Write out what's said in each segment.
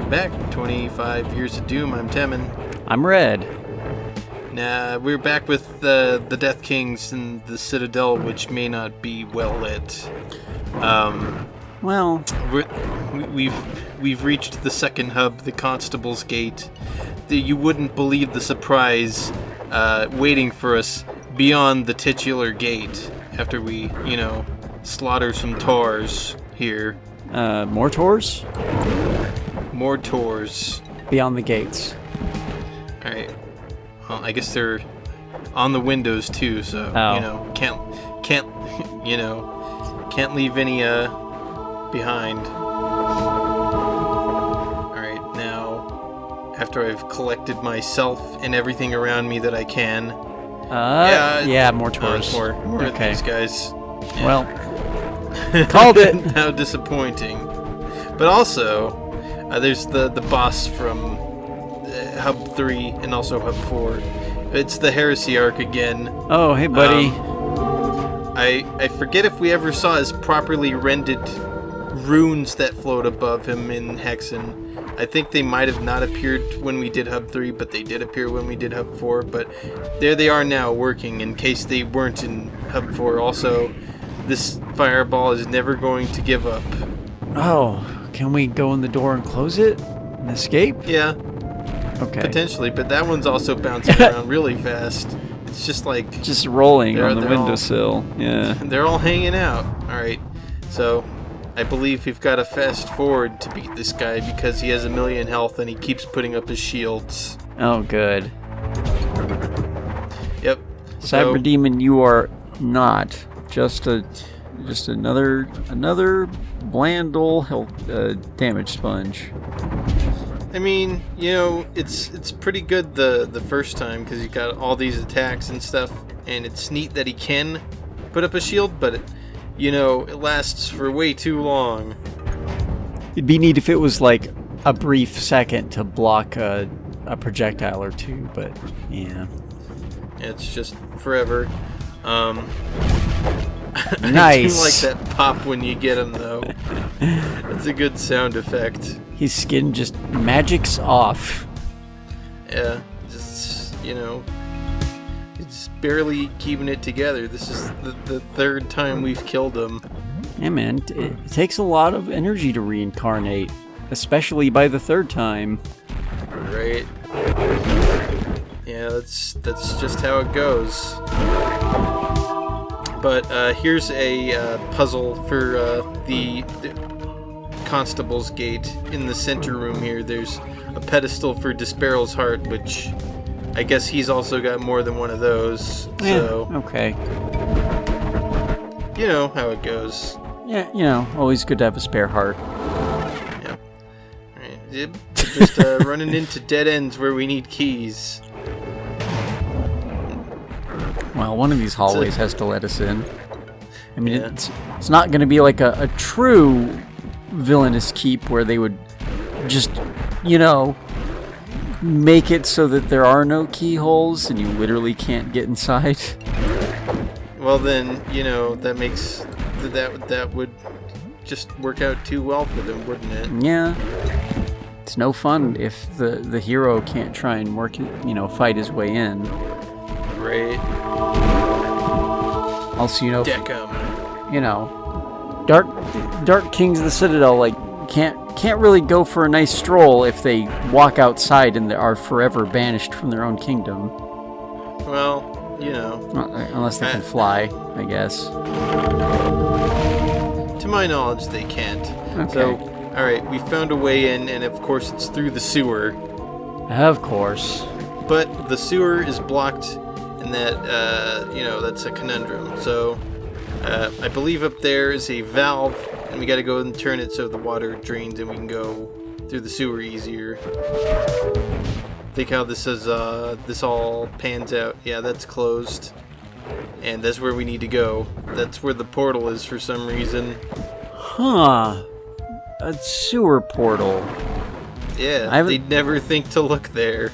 Welcome back. 25 Years of Doom. I'm Temin. I'm Red. Nah, we're back with the Deathkings and the Citadel, which may not be well lit. Well, we've reached the second hub, the Constable's Gate. You wouldn't believe the surprise waiting for us beyond the titular gate after we, slaughter some Taurs here. more tours? More Taurs. Beyond the gates. Alright. Well, I guess they're on the windows too, so can't leave any behind. Alright, now after I've collected myself and everything around me that I can. More tours. More of these guys. Yeah. Well, called it. How disappointing. But also, there's the boss from Hub 3 and also Hub 4. It's the Heresy Arc again. Oh, hey, buddy. I forget if we ever saw his properly rendered runes that float above him in Hexen. I think they might have not appeared when we did Hub 3, but they did appear when we did Hub 4. But there they are now, working in case they weren't in Hub 4. Also, this fireball is never going to give up. Oh, can we go in the door and close it and escape? Yeah. Okay. Potentially, but that one's also bouncing around really fast. It's just like... Just rolling on the windowsill. Yeah. They're all hanging out. Alright, so I believe we've got to fast forward to beat this guy because he has 1 million health and he keeps putting up his shields. Oh, good. Yep. Cyber Demon, you are not just another bland old health damage sponge. I mean, it's pretty good the first time because you got all these attacks and stuff, and it's neat that he can put up a shield, but it lasts for way too long. It'd be neat if it was like a brief second to block a projectile or two, but yeah. It's just forever. Nice. I do like that pop when you get him, though. That's a good sound effect. His skin just magics off. Yeah, just, it's barely keeping it together. This is the third time we've killed him. Yeah, man, it takes a lot of energy to reincarnate, especially by the third time. Right. Yeah, that's just how it goes. But here's a puzzle for the Constable's Gate. In the center room here, there's a pedestal for Desparrow's heart, which I guess he's also got more than one of those. Yeah, so okay. You know how it goes. Yeah, always good to have a spare heart. Yeah. Alright, just running into dead ends where we need keys. Well, one of these hallways has to let us in. I mean, it's not going to be like a true villainous keep where they would just, make it so that there are no keyholes and you literally can't get inside. Well, then, that makes that would just work out too well for them, wouldn't it? Yeah. It's no fun if the hero can't try and work, fight his way in. Right. Also, Deck 'em. Dark Kings of the Citadel can't really go for a nice stroll if they walk outside and they are forever banished from their own kingdom. Well, unless they can fly, I guess. To my knowledge, they can't. Okay. So, all right, we found a way in, and of course, it's through the sewer. Of course. But the sewer is blocked, and that's a conundrum. So, I believe up there is a valve, and we got to go and turn it so the water drains, and we can go through the sewer easier. Think how this all pans out. Yeah, that's closed, and that's where we need to go. That's where the portal is for some reason. Huh? A sewer portal. Yeah, they'd never think to look there.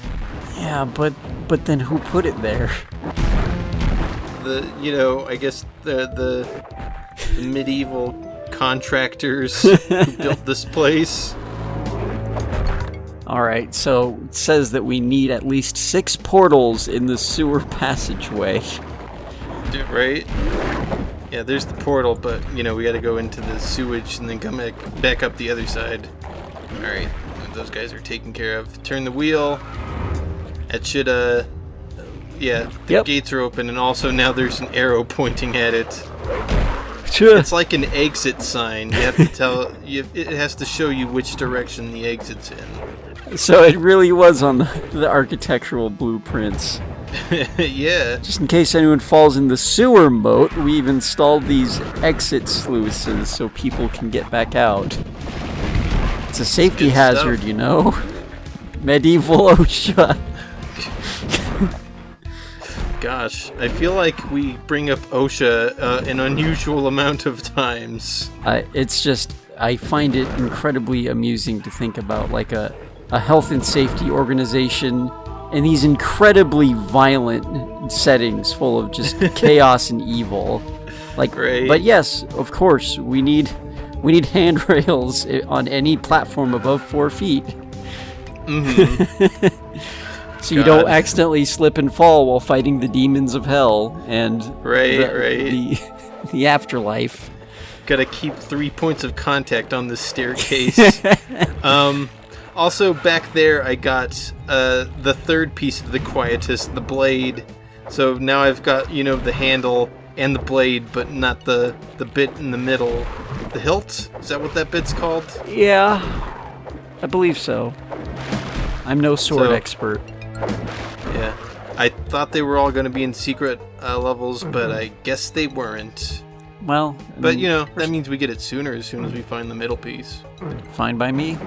Yeah, but then who put it there? I guess the medieval contractors who built this place. Alright, so it says that we need at least 6 portals in the sewer passageway. Right? Yeah, there's the portal, but, you know, we gotta go into the sewage and then come back up the other side. Alright, those guys are taken care of. Turn the wheel. It should, yeah, the gates are open, and also now there's an arrow pointing at it. It's like an exit sign. You have to tell, it has to show you which direction the exit's in. So it really was on the architectural blueprints. Yeah. Just in case anyone falls in the sewer moat, we've installed these exit sluices so people can get back out. It's a safety hazard, you know? Medieval OSHA. Gosh, I feel like we bring up OSHA an unusual amount of times. It's just, I find it incredibly amusing to think about, like a health and safety organization in these incredibly violent settings full of just chaos and evil. Like, right. But yes, of course, we need handrails on any platform above 4 feet. Mm-hmm. So you don't accidentally slip and fall while fighting the demons of hell and the afterlife. Gotta keep 3 points of contact on this staircase. Also, back there, I got the third piece of the Quietus, the blade. So now I've got, you know, the handle and the blade, but not the bit in the middle. The hilt? Is that what that bit's called? Yeah, I believe so. I'm no sword expert. Yeah. I thought they were all going to be in secret levels, but I guess they weren't. Well... But, you know, that means we get it sooner as soon as we find the middle piece. Fine by me.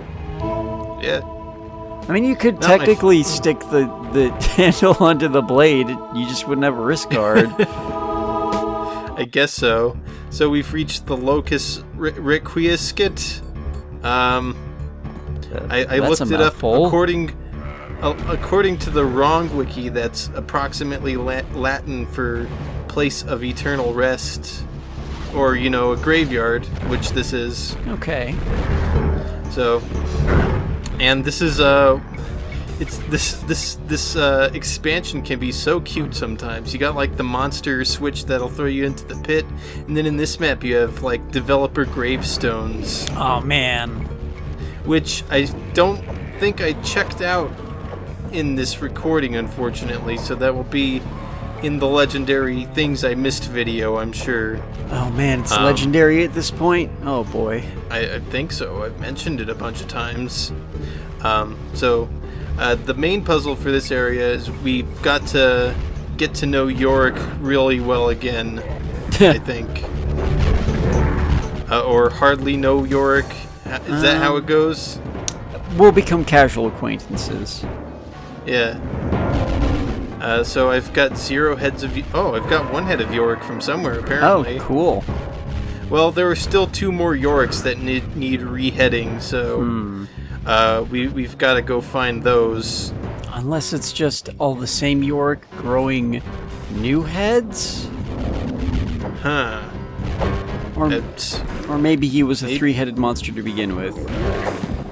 Yeah. I mean, you could technically stick the handle onto the blade. You just wouldn't have a wrist guard. I guess so. So we've reached the Locus Requiescat. I looked it up. According to the wrong wiki, that's approximately Latin for place of eternal rest, or, you know, a graveyard, which this is. Okay. So, and this is this expansion can be so cute sometimes. You got like the monster switch that'll throw you into the pit, and then in this map you have like developer gravestones. Oh man. Which I don't think I checked out in this recording, unfortunately, so that will be in the legendary things I missed video, I'm sure. Oh man, it's legendary at this point? Oh boy. I think so. I've mentioned it a bunch of times. The main puzzle for this area is we've got to get to know Yorick really well again, I think. Or hardly know Yorick. Is that how it goes? We'll become casual acquaintances. Yeah. So I've got 0 heads of... I've got 1 head of Yorick from somewhere, apparently. Oh, cool. Well, there are still 2 more Yoricks that need reheading, so... we've got to go find those. Unless it's just all the same Yorick growing new heads? Huh. Or maybe he was a 3-headed monster to begin with.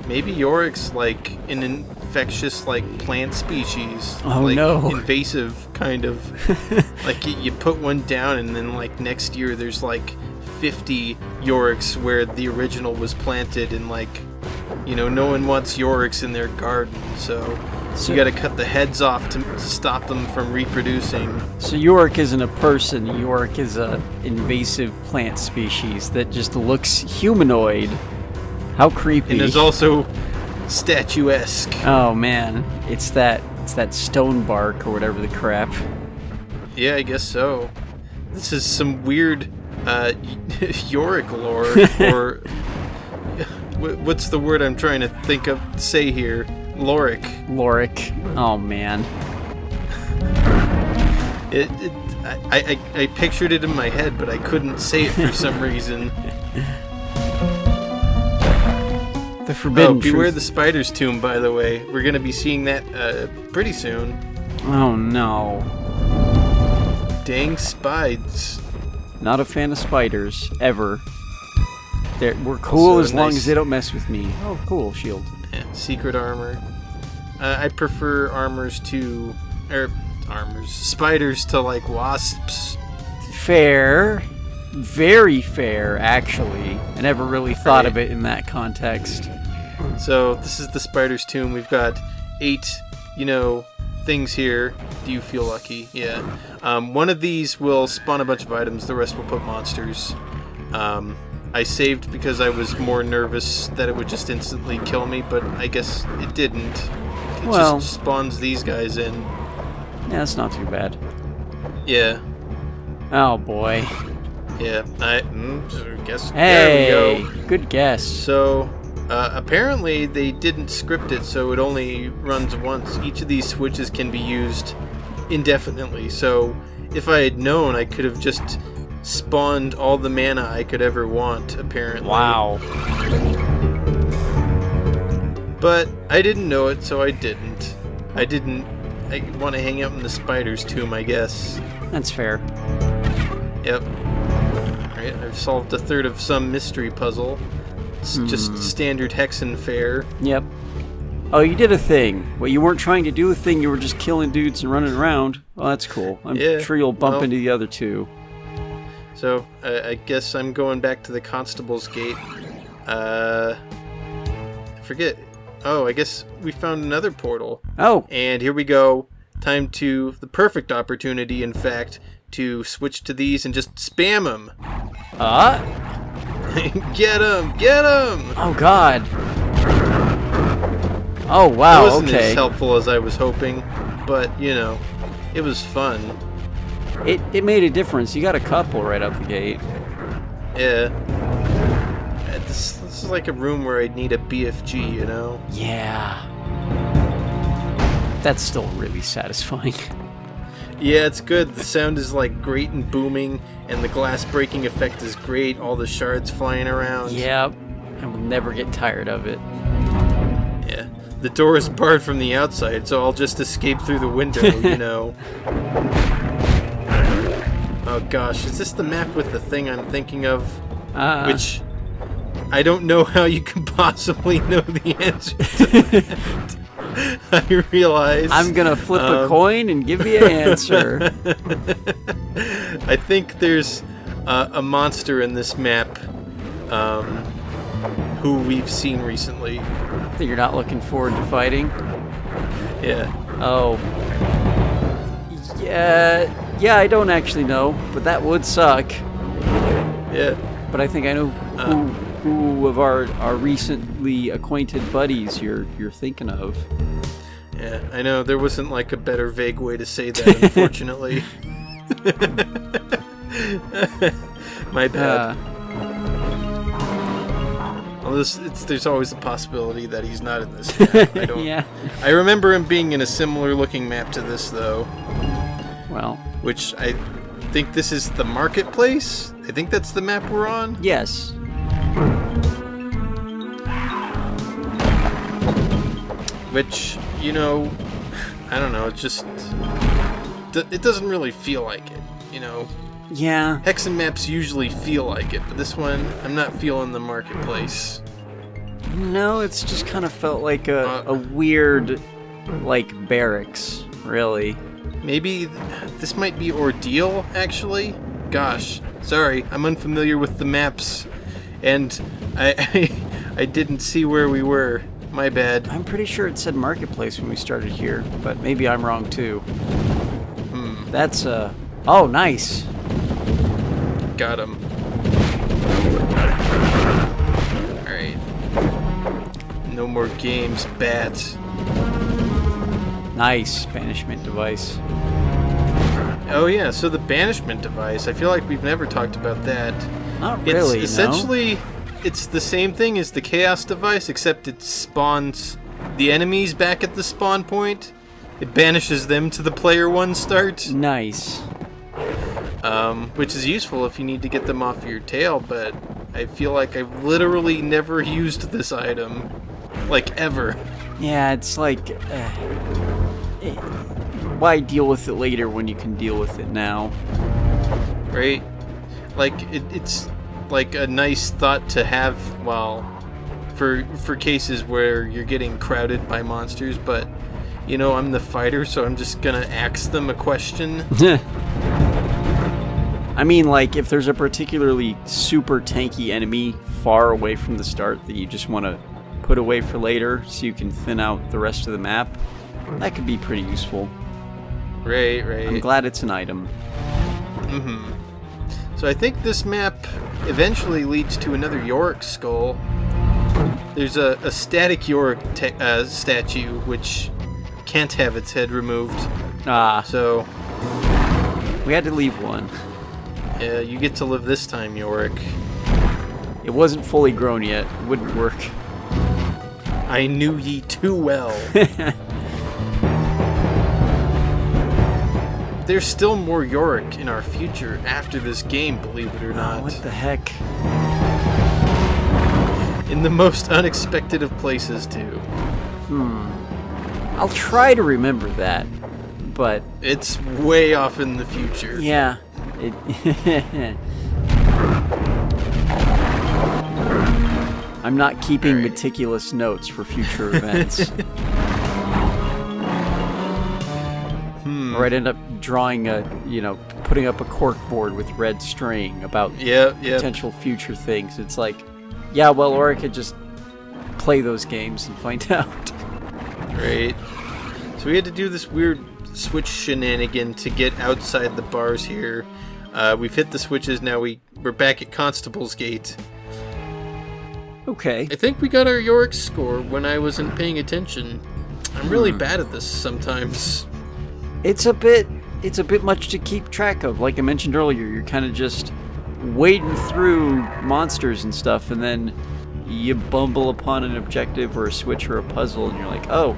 Maybe Yorick's like an infectious like plant species. Oh like, no. Invasive kind of. Like you put one down and then like next year there's like 50 Yoricks where the original was planted, and like, you know, no one wants Yoricks in their garden, so you gotta cut the heads off to stop them from reproducing. So Yorick isn't a person, Yorick is a invasive plant species that just looks humanoid. How creepy. And is also statuesque. Oh man, it's that stone bark or whatever the crap. Yeah, I guess so. This is some weird Yorick lore, or what's the word I'm trying to say here? Lorick. Oh man. I pictured it in my head, but I couldn't say it for some reason. The forbidden truth. Beware the spider's tomb, by the way. We're going to be seeing that pretty soon. Oh no. Dang spides. Not a fan of spiders, ever. We're cool as long as they don't mess with me. Oh, cool, shield. Yeah, secret armor. I prefer spiders to like wasps. Fair. Very fair, actually. I never really thought of it in that context. So this is the spider's tomb. We've got 8, things here. Do you feel lucky? Yeah. One of these will spawn a bunch of items. The rest will put monsters. I saved because I was more nervous that it would just instantly kill me, but I guess it didn't. It just spawns these guys in. Yeah, that's not too bad. Yeah. Oh boy. Yeah. I guess. Hey, there we go. Good guess. So, apparently they didn't script it, so it only runs once. Each of these switches can be used indefinitely. So, if I had known, I could have just spawned all the mana I could ever want, apparently. Wow. But I didn't know it, so I didn't. I want to hang out in the spider's tomb, I guess. That's fair. Yep. Alright, I've solved a third of some mystery puzzle. It's just standard Hexen fare. Yep. Oh, you did a thing. Well, you weren't trying to do a thing, you were just killing dudes and running around. Well, that's cool. I'm sure you'll bump into the other two. So, I guess I'm going back to the Constable's Gate. I forget. Oh, I guess we found another portal. Oh. And here we go. Time to the perfect opportunity, in fact, to switch to these and just spam them. Get them! Get them! Oh, God. Oh, wow, It wasn't okay. as helpful as I was hoping, but, it was fun. It made a difference. You got a couple right out the gate. Yeah. This is like a room where I'd need a BFG, Yeah. That's still really satisfying. Yeah, it's good. The sound is like great and booming, and the glass breaking effect is great. All the shards flying around. Yep. I will never get tired of it. Yeah. The door is barred from the outside, so I'll just escape through the window, Oh gosh, is this the map with the thing I'm thinking of? Which I don't know how you can possibly know the answer to that. I realize. I'm gonna flip a coin and give you an answer. I think there's a monster in this map who we've seen recently. That you're not looking forward to fighting? Yeah. Oh. Yeah, I don't actually know, but that would suck. Yeah. But I think I know who of our recently acquainted buddies you're thinking of. Yeah, I know. There wasn't like a better vague way to say that, unfortunately. My bad. Well, there's always a possibility that he's not in this map. I don't. Yeah. I remember him being in a similar looking map to this, though. Well. Which I think this is the marketplace. I think that's the map we're on. Yes. Which, I don't know. It just it doesn't really feel like it. Yeah. Hexen maps usually feel like it, but this one, I'm not feeling the marketplace. No, it's just kind of felt like a weird, like, barracks, really. Maybe this might be Ordeal, actually? Gosh, sorry, I'm unfamiliar with the maps, and I didn't see where we were. My bad. I'm pretty sure it said marketplace when we started here, but maybe I'm wrong too. That's oh, nice. Got him. Alright. No more games, bats. Nice banishment device. Oh yeah, so the banishment device. I feel like we've never talked about that. Not really, It's essentially, it's the same thing as the chaos device, except it spawns the enemies back at the spawn point. It banishes them to the player one start. Nice. Which is useful if you need to get them off your tail, but I feel like I've literally never used this item. Like, ever. Yeah, it's like... why deal with it later when you can deal with it now? Right? Like, it's like a nice thought to have while for cases where you're getting crowded by monsters, but you know, I'm the fighter, so I'm just gonna ask them a question. I mean, like, if there's a particularly super tanky enemy far away from the start that you just want to put away for later so you can thin out the rest of the map, that could be pretty useful. Right. I'm glad it's an item. So I think this map eventually leads to another Yorick skull. There's a static Yorick statue, which can't have its head removed. So we had to leave one. Yeah, you get to live this time, Yorick. It wasn't fully grown yet. It wouldn't work. I knew ye too well. There's still more Yorick in our future after this game, believe it or not. What the heck? In the most unexpected of places, too. I'll try to remember that, but... It's way off in the future. Yeah. I'm not keeping meticulous notes for future events. Or I'd end up drawing putting up a cork board with red string about potential future things. It's like, yeah, well, or I could just play those games and find out. Right. So we had to do this weird switch shenanigan to get outside the bars here. We've hit the switches, now we're back at Constable's Gate. Okay. I think we got our Yorick score when I wasn't paying attention. I'm really bad at this sometimes. It's a bit much to keep track of. Like I mentioned earlier, you're kind of just wading through monsters and stuff, and then you bumble upon an objective or a switch or a puzzle, and you're like, oh,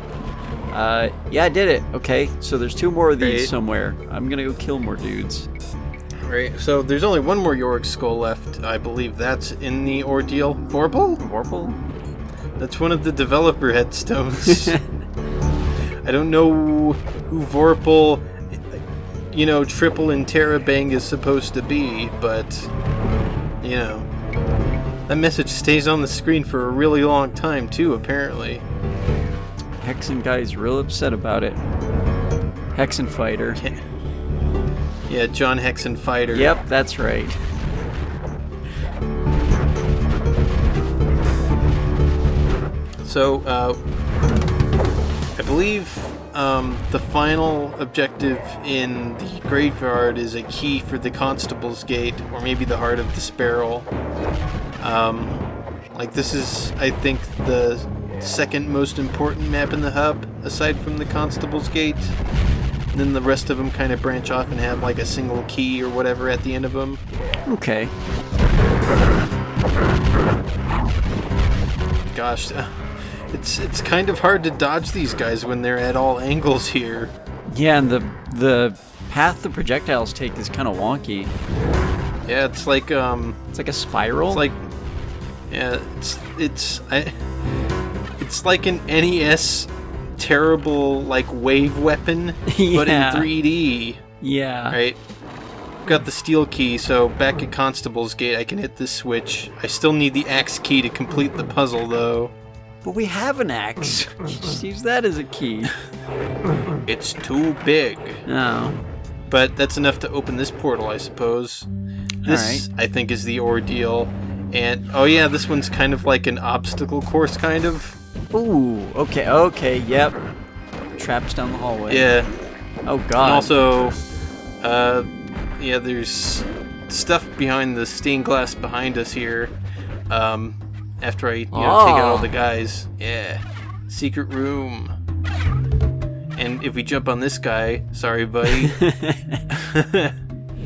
yeah, I did it. Okay, so there's 2 more of these somewhere. I'm gonna go kill more dudes. Right, so there's only one more Yorick skull left. I believe that's in the ordeal. Vorpal? That's one of the developer headstones. I don't know who Vorpal, Triple and Terabang is supposed to be, but, that message stays on the screen for a really long time, too, apparently. Hexen guy's real upset about it. Hexen fighter. Yeah, John Hexen fighter. Yep, that's right. So, I believe the final objective in the graveyard is a key for the Constable's Gate, or maybe the Heart of the Sparrow. This is, I think, the second most important map in the hub, aside from the Constable's Gate. And then the rest of them kind of branch off and have like a single key or whatever at the end of them. Okay. Gosh, it's kind of hard to dodge these guys when they're at all angles here. Yeah, and the path the projectiles take is kind of wonky. Yeah, it's like it's like a spiral. It's like, yeah, it's like an NES terrible like wave weapon, but in 3D. Yeah. Right. I've got the steel key, so back at Constable's Gate, I can hit this switch. I still need the axe key to complete the puzzle, though. But we have an axe. Just use that as a key. It's too big. No. But that's enough to open this portal, I suppose. This, I think, is the ordeal. And, oh yeah, this one's kind of like an obstacle course, kind of. Ooh, okay, yep. Traps down the hallway. Yeah. Oh god. And also, yeah, there's stuff behind the stained glass behind us here. After I, take out all the guys. Yeah. Secret room. And if we jump on this guy, sorry, buddy.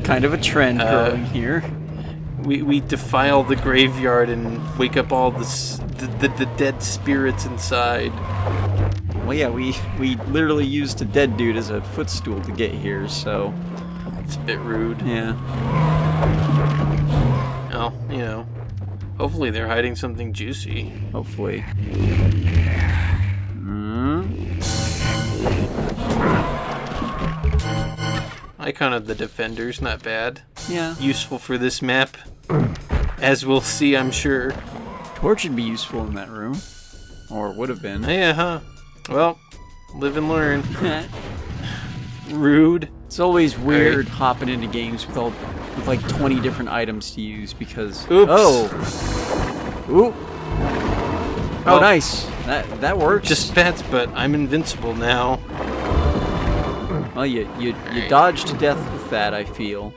Kind of a trend growing here. We defile the graveyard and wake up all the dead spirits inside. Well, yeah, we literally used a dead dude as a footstool to get here, so it's a bit rude. Yeah. Well, hopefully they're hiding something juicy. Hopefully. Icon of the Defenders, not bad. Yeah. Useful for this map, as we'll see, I'm sure. Torch would be useful in that room. Or would have been. Yeah, huh? Well, live and learn. Rude. It's always weird hopping into games with like 20 different items to use because... Oops. Oh! Ooh! Oh, Well, nice. That works. Just spats, but I'm invincible now. Well, you dodged to death with that, I feel.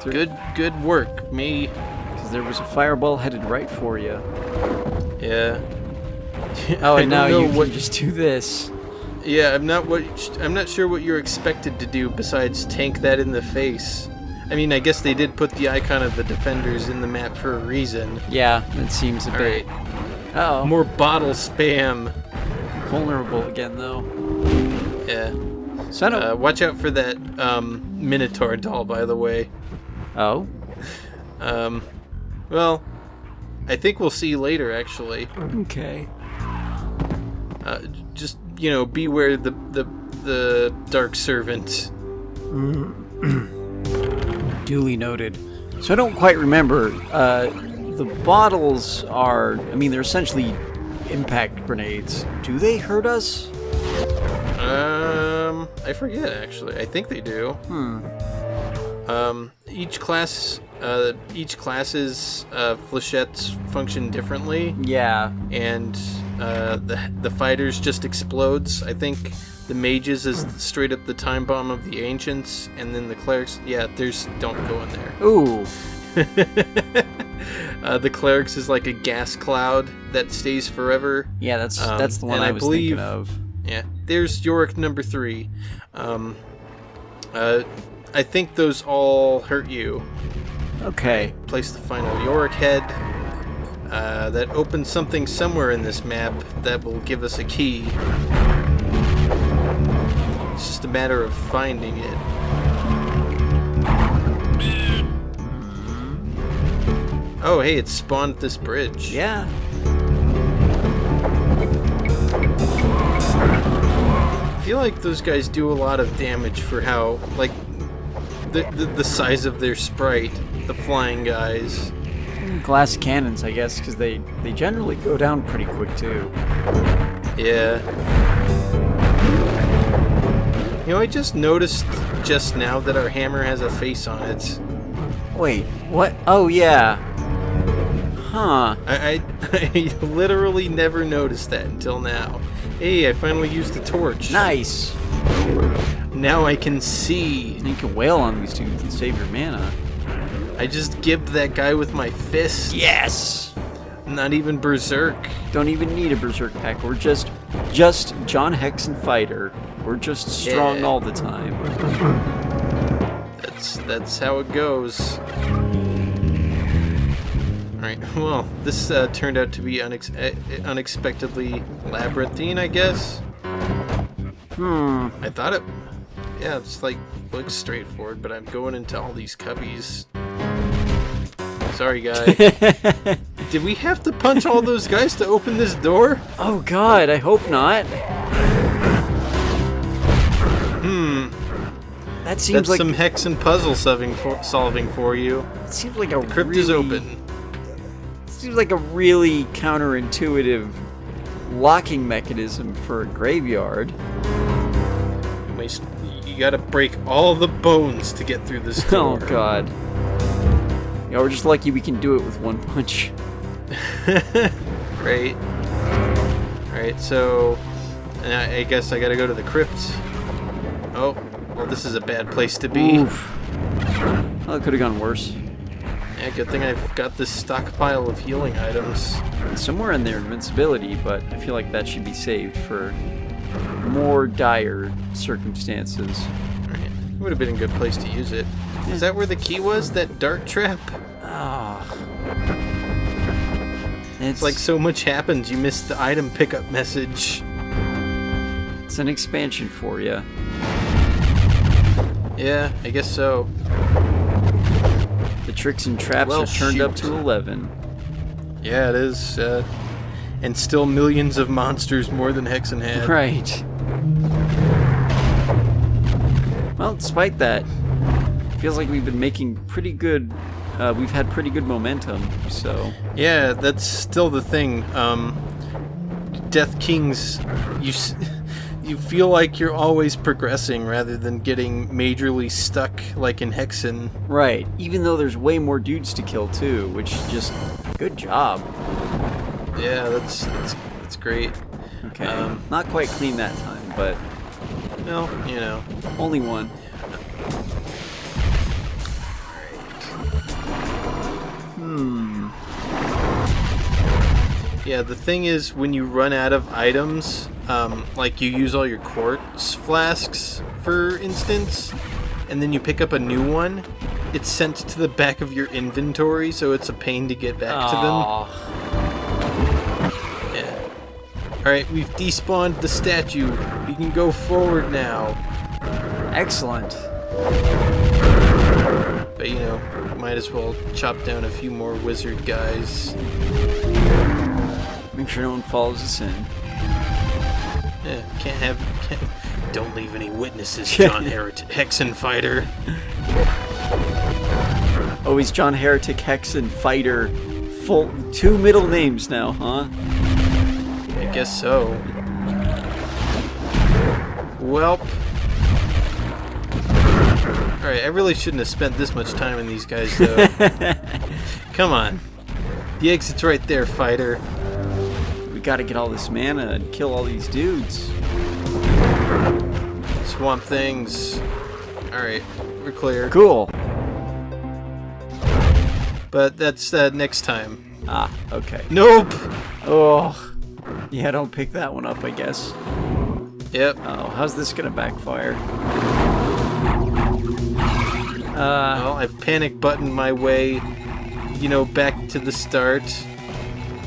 Good work, me. Because there was a fireball headed right for you. Yeah. Oh, I and now don't know you can just do this. Yeah, I'm not sure what you're expected to do besides tank that in the face. I mean, I guess they did put the icon of the defenders in the map for a reason. Yeah, that seems a bit... Alright. Uh-oh. More bottle spam. Vulnerable again, though. Yeah. So I don't... Watch out for that Minotaur doll, by the way. Oh? Well, I think we'll see later, actually. Okay. Just, beware the Dark Servant. Duly noted. So I don't quite remember. The bottles are... I mean, they're essentially impact grenades. Do they hurt us? I forget, actually. I think they do. Each class's flechettes function differently. Yeah. And the fighters just explodes. I think the mages is straight up the time bomb of the ancients, and then the clerics, don't go in there. Ooh. The clerics is like a gas cloud that stays forever. Yeah, that's the one and I was thinking of. Yeah, there's Yorick number 3. I think those all hurt you. Okay. Place the final Yorick head. That opens something somewhere in this map that will give us a key. It's just a matter of finding it. Oh, hey, it spawned this bridge. Yeah. I feel like those guys do a lot of damage for how, like, the size of their sprite, the flying guys. Glass cannons, I guess, because they generally go down pretty quick, too. Yeah. I just noticed just now that our hammer has a face on it. Wait, what? Oh, yeah. Huh. I literally never noticed that until now. Hey, I finally used the torch. Nice. Now I can see. You can wail on these dudes and save your mana. I just gibbed that guy with my fist. Yes! Not even Berserk. Don't even need a Berserk pack. We're just John Hexen fighter. We're just strong all the time. That's how it goes. Alright, well, this turned out to be unexpectedly labyrinthine, I guess. I thought it... Yeah, it's like, looks straightforward, but I'm going into all these cubbies. Sorry, guy. Did we have to punch all those guys to open this door? Oh god, I hope not. That seems That's like some Hexen puzzle solving for you. It seems like a Crypt is open. Seems like a really counterintuitive locking mechanism for a graveyard. You gotta break all the bones to get through this door. Oh god. Yeah, we're just lucky we can do it with one punch. Right. Alright, so I guess I gotta go to the crypt. Oh, well, this is a bad place to be. Oof. Well, it could have gone worse. Yeah, good thing I've got this stockpile of healing items. Somewhere in there, invincibility, but I feel like that should be saved for more dire circumstances. Alright, it would have been a good place to use it. Is that where the key was? That dart trap? Ah. It's like so much happens, you missed the item pickup message. It's an expansion for you. Yeah, I guess so. The tricks and traps are turned up to 11. Yeah, it is. And still millions of monsters more than Hexen had. Right. Well, despite that, feels like we've been making pretty good we've had pretty good momentum, so... Yeah, that's still the thing. Deathkings, you feel like you're always progressing rather than getting majorly stuck like in Hexen. Right, even though there's way more dudes to kill too, which just... Good job. Yeah, that's great. Okay, not quite clean that time, but... Well, you know. Only one. Yeah, the thing is, when you run out of items, like you use all your quartz flasks, for instance, and then you pick up a new one, it's sent to the back of your inventory, so it's a pain to get back to them. Yeah. Alright, we've despawned the statue. We can go forward now. Excellent. But, you know, might as well chop down a few more wizard guys. Make sure no one follows us in. Yeah, don't leave any witnesses, John Hexen fighter. Oh, he's John Heretic Hexen Fighter. Full 2 middle names now, huh? I guess so. Welp. Alright, I really shouldn't have spent this much time in these guys, though. Come on. The exit's right there, fighter. We gotta get all this mana and kill all these dudes. Swamp things. Alright, we're clear. Cool. But that's next time. Ah, okay. Nope! Oh. Yeah, don't pick that one up, I guess. Yep. Oh, how's this gonna backfire? Well, I've panic buttoned my way, you know, back to the start.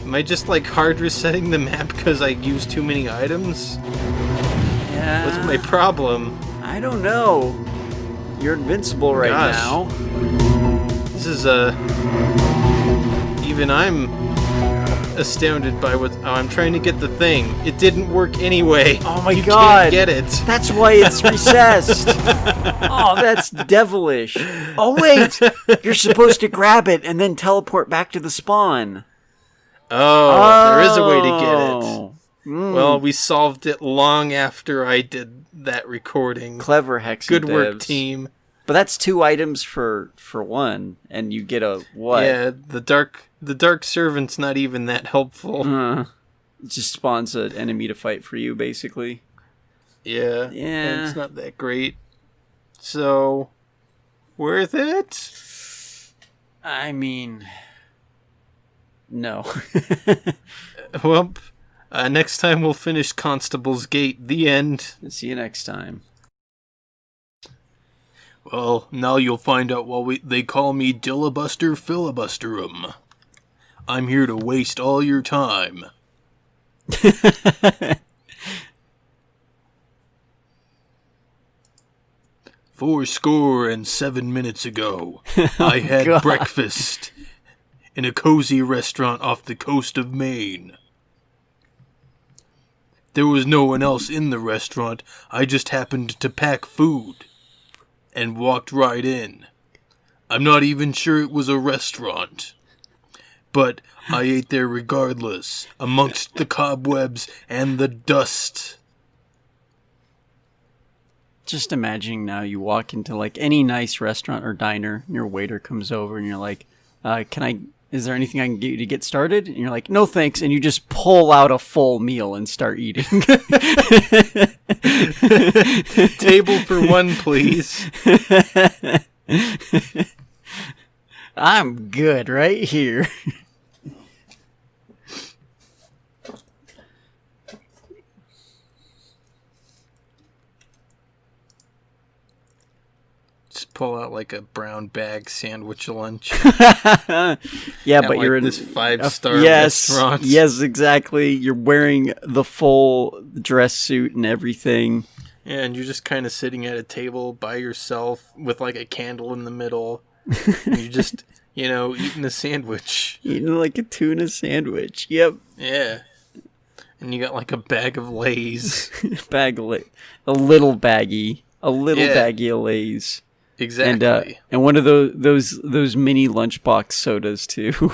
Am I just, like, hard resetting the map because I used too many items? Yeah. What's my problem? I don't know. You're invincible right now. This is, even I'm astounded by what... Oh, I'm trying to get the thing. It didn't work anyway. Oh my you god. Can't get it. That's why it's recessed. Oh, that's devilish. Oh, wait. You're supposed to grab it and then teleport back to the spawn. Oh, there is a way to get it. Mm. Well, we solved it long after I did that recording. Clever Hexen Good work, devs. team. But that's 2 items for one, and you get a what? Yeah, the dark servant's not even that helpful. It just spawns an enemy to fight for you, basically. Yeah. Yeah. It's not that great. So, worth it? I mean, no. Well, next time we'll finish Constable's Gate. The end. See you next time. Well, now you'll find out why they call me Dillabuster Filibusterum. I'm here to waste all your time. 7 minutes ago, I had God. breakfast in a cozy restaurant off the coast of Maine. There was no one else in the restaurant. I just happened to pack food and walked right in. I'm not even sure it was a restaurant. But I ate there regardless, amongst the cobwebs and the dust. Just imagining now you walk into like any nice restaurant or diner and your waiter comes over and you're like, is there anything I can get you to get started? And you're like, no thanks, and you just pull out a full meal and start eating. Table for one, please. I'm good right here. Just pull out like a brown bag sandwich lunch. Yeah, but you're in this 5-star yes, restaurant. Yes, exactly. You're wearing the full dress suit and everything. Yeah, and you're just kind of sitting at a table by yourself with like a candle in the middle. And you're just, eating a sandwich. Eating like a tuna sandwich. Yep. Yeah. And you got like a bag of Lay's. A little baggie. A little baggie of Lay's. Exactly. And one of those mini lunchbox sodas too.